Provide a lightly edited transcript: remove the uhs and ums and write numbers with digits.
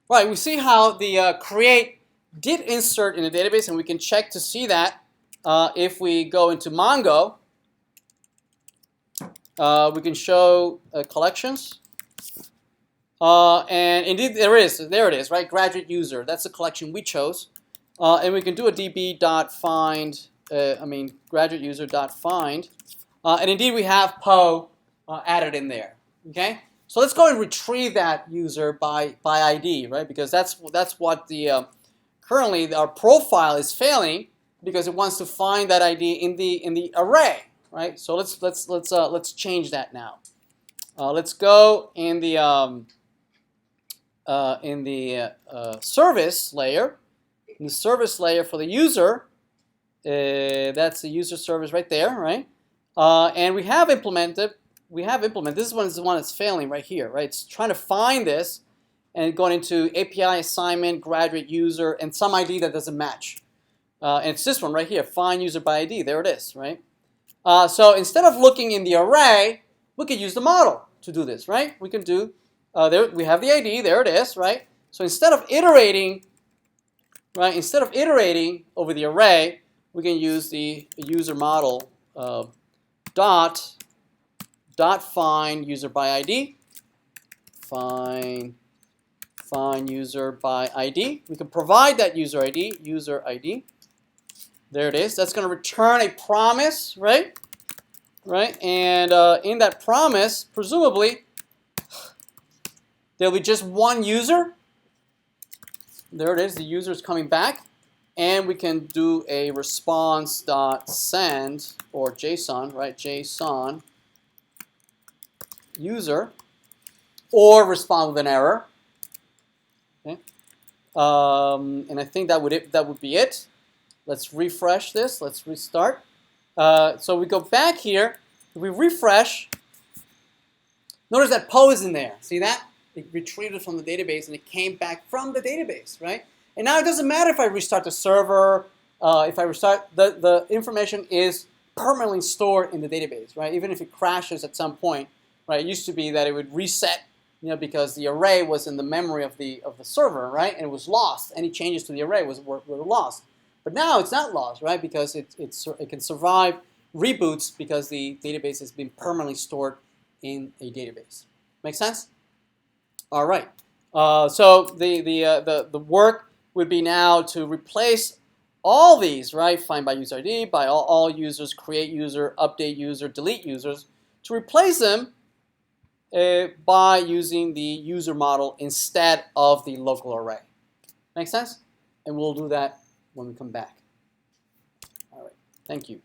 Right, we see how the create did insert in the database, and we can check to see that if we go into Mongo. We can show collections. And indeed, there it is, right? Graduate user. That's the collection we chose. And we can do a db.find, graduate user.find. And indeed, we have Po added in there. Okay? So let's go and retrieve that user by ID, right? Because that's what the currently our profile is failing because it wants to find that ID in the array, right? So let's change that now. Let's go in the service layer. In the service layer for the user, that's the user service right there, right? And we have implemented. This one is the one that's failing right here, right? It's trying to find this and going into API assignment, graduate user, and some ID that doesn't match. And it's this one right here, find user by ID. There it is, right? So instead of looking in the array, we could use the model to do this, right? We can do, there we have the ID, there it is, right? So instead of iterating, right, over the array, we can use the user model dot find user by ID, find user by ID. We can provide that user ID. There it is. That's going to return a promise, right? Right, and in that promise, presumably, there'll be just one user. There it is. The user is coming back, and we can do a response.send or JSON, right? JSON user, or respond with an error. Okay, and I think that would be it. Let's refresh this. Let's restart. So we go back here. If we refresh, notice that Po is in there. See that? It retrieved it from the database, and it came back from the database, right? And now it doesn't matter if I restart the server. If I restart, the information is permanently stored in the database, right? Even if it crashes at some point, right? It used to be that it would reset, because the array was in the memory of the server, right? And it was lost. Any changes to the array were lost. But now it's not lost, right? Because it can survive reboots because the database has been permanently stored in a database. Make sense? All right. So the work would be now to replace all these, right? Find by user ID, by all users, create user, update user, delete users, to replace them by using the user model instead of the local array. Make sense? And we'll do that when we come back. All right. Thank you.